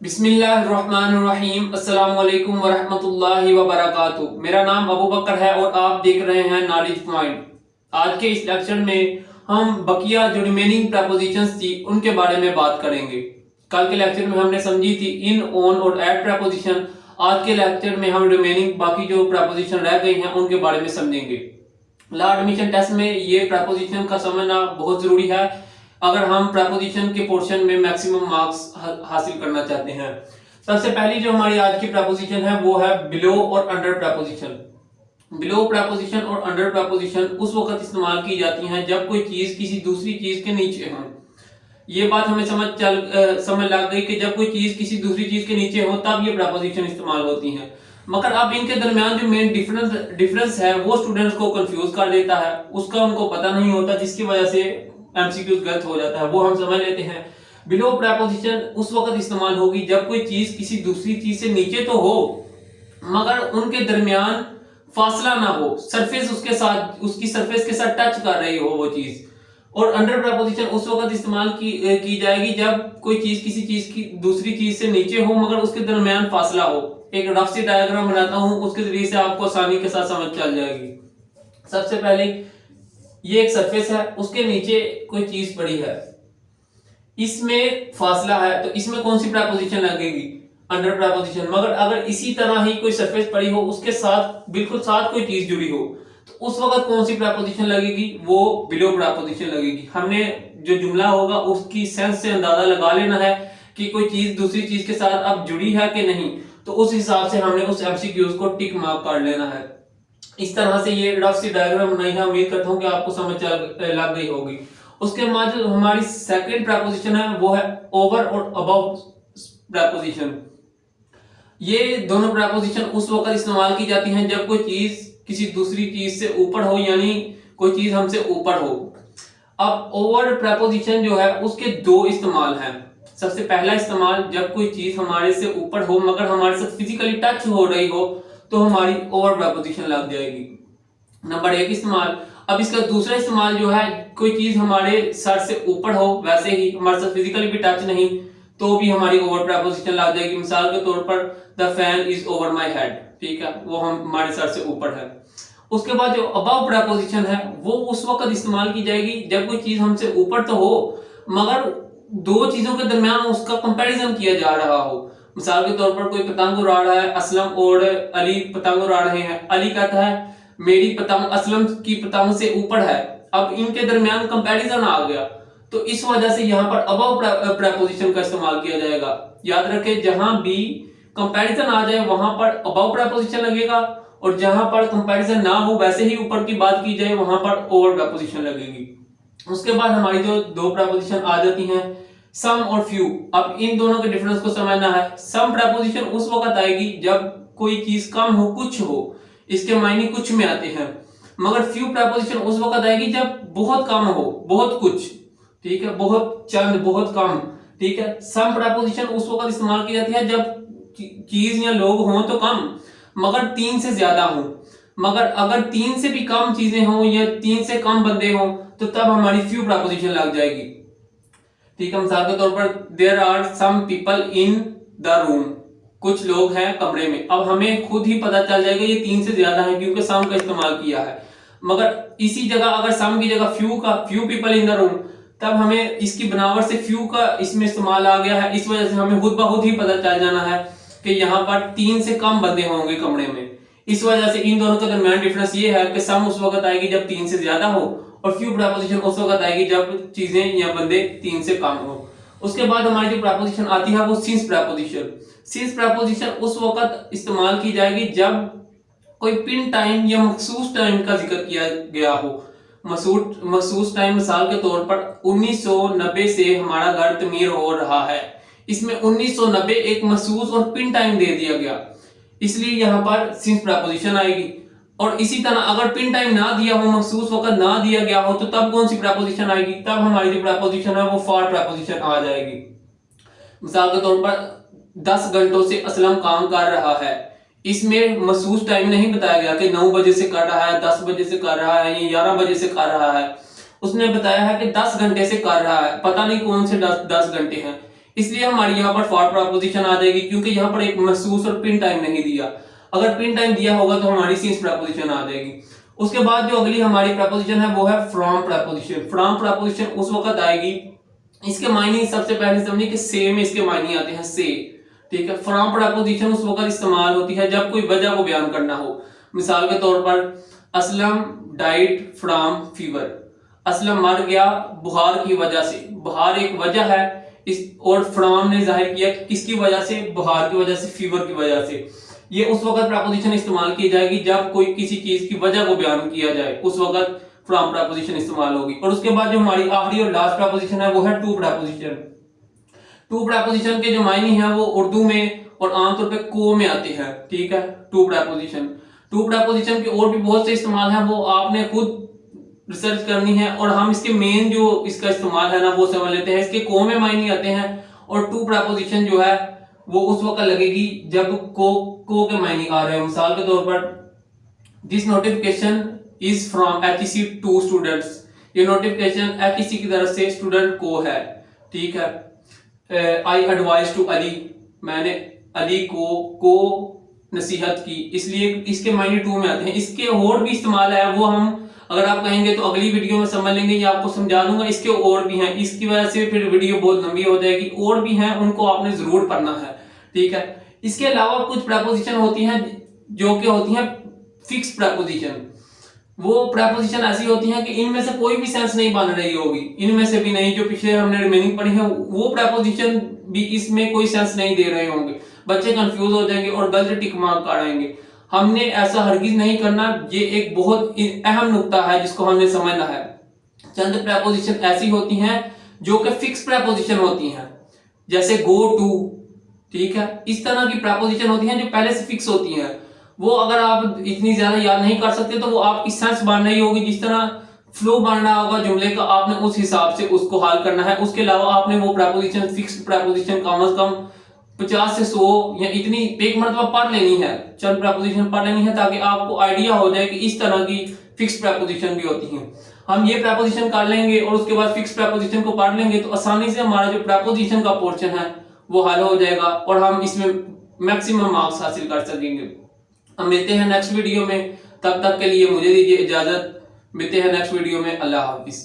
बिस्मिल्लाहिर्रहमानिर्रहीम अस्सलामुअलैकुम वरहमतुल्लाहि वबरकातुहू। मेरा नाम अबू बकर है और आप देख रहे हैं नॉलेज पॉइंट। आज के इस लेक्चर में हम बकिया जो रिमेनिंग प्रपोजिशंस थी उनके बारे में बात करेंगे। कल के लेक्चर में हमने समझी थी इन, ऑन और एट प्रपोजिशन। आज के लेक्चर में हम रिमेनिंग बाकी जो प्रपोजिशन रह गई हैं उनके बारे में समझेंगे। लॉ एडमिशन टेस्ट में ये प्रपोजिशन का समझना बहुत जरूरी है अगर हम प्रपोजिशन के पोर्शन में मैक्सिमम मार्क्स हासिल करना चाहते हैं। सबसे पहली जो हमारी आज की प्रपोजिशन है वो है बिलो और अंडर प्रपोजिशन। बिलो प्रपोजिशन और अंडर प्रपोजिशन उस वक्त इस्तेमाल की जाती हैं जब कोई चीज किसी दूसरी चीज के नीचे हो। ये बात हमें समझ लग गई कि जब कोई चीज किसी दूसरी चीज के नीचे हो तब ये प्रपोजिशन इस्तेमाल होती हैं। मगर अब इनके दरमियान जो मेन डिफरेंस है वो स्टूडेंट्स को कंफ्यूज कर देता है, उसका उनको पता नहीं होता, जिसकी वजह से एमसीक्यूज गलत हो जाता है। वो हम समझ लेते हैं। बिलो प्रपोजिशन उस वक्त इस्तेमाल होगी जब कोई चीज किसी दूसरी चीज से नीचे तो हो मगर उनके दरमियान फासला ना हो, सरफेस उसके साथ उसकी सरफेस के साथ टच कर रही हो वो चीज। और अंडर प्रपोजिशन उस वक्त इस्तेमाल की जाएगी जब कोई चीज किसी चीज की दूसरी चीज से नीचे हो मगर उसके दरमियान फासला हो। एक रफ सी डायग्राम बनाता हूं, उसके जरिए से आपको आसानी के साथ समझ चल जाएगी। सबसे पहले ये एक सरफेस है, उसके नीचे कोई चीज पड़ी है, इसमें फासला है, तो इसमें कौन सी प्रपोजिशन लगेगी? Under preposition. मगर अगर इसी तरह ही कोई सरफेस पड़ी हो, उसके साथ बिल्कुल साथ कोई चीज जुड़ी हो, तो उस वक्त कौन सी प्रपोजिशन लगेगी? वो बिलो प्रपोजिशन लगेगी। हमने जो जुमला होगा उसकी सेंस से अंदाजा लगा लेना है कि कोई चीज दूसरी चीज के साथ अब जुड़ी है कि नहीं, तो उस हिसाब से हमने उस एमसीक्यूज को टिक मार्क कर लेना है। इस तरह से ये रफ सी डायग्राम बनाई है। उम्मीद करता हूं कि आपको समझ लग गई होगी। उसके बाद जो हमारी सेकंड प्रपोजिशन है वो है ओवर और अबव प्रपोजिशन। ये दोनों प्रपोजिशन उस वक्त इस्तेमाल की जाती हैं जब कोई चीज किसी दूसरी चीज से ऊपर हो, यानी कोई चीज हमसे ऊपर हो। अब ओवर प्रपोजिशन जो है उसके दो इस्तेमाल हैं। सबसे पहला इस्तेमाल जब कोई चीज हमारे से ऊपर हो मगर हमारे साथ फिजिकली टच हो रही हो तो हमारी ओवर प्रपोजिशन लग जाएगी। नंबर एक इस्तेमाल। अब इसका दूसरा इस्तेमाल जो है, कोई चीज हमारे सर से ऊपर हो, वैसे ही हमारे साथ फिजिकली भी टच नहीं, तो भी हमारी ओवर प्रपोजिशन लग जाएगी। मिसाल के तौर पर the fan is over my head, ठीक है, वो हमारे सर से ऊपर है। उसके बाद जो अबव प्रपोजिशन है वो उस वक्त इस्तेमाल की जाएगी जब कोई चीज हमसे ऊपर तो हो मगर दो चीजों के दरमियान उसका कंपैरिजन किया जा रहा हो। मिसाल के तौर पर कोई पतंग उड़ा रहा है, असलम और अली पतंग उड़ा रहे हैं। अली कहता है मेरी पतंग असलम की पतंग से ऊपर है। अब इनके दरमियान कंपैरिजन आ गया, तो इस वजह से यहाँ पर अबव प्रपोजिशन का इस्तेमाल किया जाएगा। याद रखें, जहां भी कंपैरिजन आ जाए वहां पर अबव प्रपोजिशन लगेगा और जहां पर कंपैरिजन ना हो, वैसे ही ऊपर की बात की जाए, वहां पर ओवर प्रपोजिशन लगेगी। उसके बाद हमारी जो दो प्रपोजिशन आ जाती हैं, सम और फ्यू। अब इन दोनों के डिफरेंस को समझना है। सम प्रपोजिशन उस वक्त आएगी जब कोई चीज कम हो, कुछ हो, इसके मायने कुछ में आते हैं। मगर फ्यू प्रपोजिशन उस वक्त आएगी जब बहुत कम हो, बहुत कुछ, ठीक है, बहुत चंद, बहुत कम, ठीक है। सम प्रपोजिशन उस वक्त इस्तेमाल की जाती है जब चीज या लोग हों तो कम मगर तीन से ज्यादा हो। मगर अगर तीन से भी कम चीजें हों या तीन से कम बंदे हों तो तब हमारी फ्यू प्रपोजिशन लग जाएगी, ठीक है। मिसाल के तौर पर there are some people in the room, कुछ लोग हैं कमरे में। अब हमें खुद ही पता चल जाएगा ये तीन से ज्यादा है क्योंकि सम का इस्तेमाल किया है। मगर इसी जगह अगर सम की जगह few people in the room, तब हमें इसकी बनावट से फ्यू का इसमें इस्तेमाल आ गया है। इस वजह से हमें खुद ब खुद ही पता चल जाना है कि यहाँ पर तीन से कम बंदे होंगे कमरे में। इस वजह से इन दोनों के दरमियान डिफरेंस ये है कि सम उस वक्त आएगी जब तीन से ज्यादा हो और फ्यू प्रपोजिशन उस वक्त आएगी जब चीजें या बंदे तीन से कम हो। उसके बाद हमारी जो प्रपोजिशन आती है वो सिंस प्रपोजिशन। सिंस प्रपोजिशन उस वक्त इस्तेमाल की जाएगी जब कोई पिन टाइम या मखसूस टाइम का जिक्र किया गया हो। मखसूस टाइम, मिसाल के तौर पर 1990 से हमारा घर तमीर हो रहा है, इसमें 1990 एक मखसूस और पिन टाइम दे दिया गया, इसलिए यहाँ पर सिंस प्रपोजिशन आएगी। और इसी तरह अगर पिन टाइम ना दिया हो, मखसूस वक्त ना दिया गया हो, तो तब कौन सी प्रपोजिशन आएगी? तब हमारी जो प्रपोजिशन है वो फॉर प्रपोजिशन आ जाएगी। मिसाल के तौर पर 10 घंटों से असलम काम कर रहा है, इसमें मखसूस टाइम नहीं बताया गया कि 9 बजे से कर रहा है, 10 बजे से कर रहा है या 11 बजे से कर रहा है। उसने बताया है कि 10 घंटे से कर रहा है, पता नहीं कौन से 10 घंटे हैं। इसलिए हमारी यहाँ पर फॉर प्रपोजिशन आ जाएगी, क्योंकि यहाँ पर एक महसूस और पिन टाइम नहीं दिया। अगर पिन टाइम दिया होगा तो हमारी सिंस प्रपोजिशन आ जाएगी। उसके बाद जो अगली हमारी प्रपोजिशन है वो है फ्रॉम प्रपोजिशन। फ्रॉम प्रपोजिशन उस वक्त आएगी, इसके मायने सबसे पहले समझिए कि से में इसके मायने आते हैं से, ठीक है। फ्रॉम प्रपोजिशन उस वक्त इस्तेमाल होती है जब कोई वजह को बयान करना हो। मिसाल के तौर पर Aslam died from fever, Aslam मर गया बुखार की वजह से। बुखार एक वजह है इस, और फ्रॉम ने जाहिर किया किसकी वजह से, बुखार की वजह से, फीवर की वजह से। ये उस वक्त प्रपोजिशन इस्तेमाल की जाएगी जब कोई किसी चीज की वजह को बयान किया जाए, उस वक्त फ्रॉम प्रपोजिशन इस्तेमाल होगी। और उसके बाद जो हमारी आखिरी और लास्ट प्रपोजिशन है वो है टू प्रपोजिशन। टू प्रपोजिशन के जो मायने हैं वो उर्दू में और आमतौर पे को में आते हैं, ठीक है। टू प्रपोजिशन के और भी बहुत से इस्तेमाल हैं, वो आपने खुद रिसर्च करनी है। और हम इसके मेन जो इसका इस्तेमाल है ना वो समझ लेते हैं। इसके को में मायने आते हैं और टू प्रपोजिशन जो है वो उस वक्त लगेगी जब को के मायने आ रहे हो। मिसाल के तौर पर this notification is from HEC to students, ये नोटिफिकेशन HEC की तरफ से स्टूडेंट को है, ठीक है। आई एडवाइस टू अली, मैंने अली को नसीहत की, इसलिए इसके मायने टू में आते हैं। इसके और भी इस्तेमाल है, वो हम अगर आप कहेंगे तो अगली वीडियो में समझ लेंगे या आपको समझा दूंगा। इसके और भी हैं, इसकी वजह से फिर वीडियो बहुत लंबी हो जाएगी। और भी हैं, उनको आपने जरूर पढ़ना है, ठीक है। इसके अलावा कुछ प्रपोजिशन होती हैं जो कि होती हैं फिक्स प्रपोजिशन। वो प्रपोजिशन ऐसी होती हैं कि इनमें से कोई भी सेंस नहीं बन रही होगी, इनमें से भी नहीं। जो पिछले हमने रिमेनिंग पढ़ी है वो प्रपोजिशन भी इसमें कोई सेंस नहीं दे रहे होंगे, बच्चे कंफ्यूज हो जाएंगे और गलत टिक मार्क कराएंगे। हमने ऐसा हरगिज नहीं करना, ये एक बहुत अहम नुक्ता है जिसको हमने समझना है। चंद प्रपोजिशन ऐसी होती हैं जो कि फिक्स प्रपोजिशन होती हैं, जैसे गो टू, ठीक है। इस तरह की प्रपोजिशन होती हैं जो पहले से फिक्स होती हैं। वो अगर आप इतनी ज्यादा याद नहीं कर सकते तो वो आपकी सेंस बन रही होगी, जिस तरह फ्लो बनना होगा जुमले का, आपने उस हिसाब से उसको हल करना है। उसके अलावा आपने वो प्रपोजिशन फिक्स प्रपोजिशन कम से कम 50 से 100 या इतनी एक मरतबा पढ़ लेनी है, चंद प्रपोजिशन पढ़ लेनी है, ताकि आपको आइडिया हो जाए कि इस तरह की फिक्स प्रपोजिशन भी होती हैं। हम ये प्रपोजिशन कर लेंगे और उसके बाद फिक्स प्रपोजिशन को पढ़ लेंगे तो आसानी से हमारा जो प्रपोजिशन का पोर्शन है वो हल हो जाएगा और हम इसमें मैक्सिमम मार्क्स हासिल कर सकेंगे। हम मिलते हैं नेक्स्ट वीडियो में, तब तक के लिए मुझे दीजिए इजाजत। मिलते हैं नेक्स्ट वीडियो में, अल्लाह हाफिज।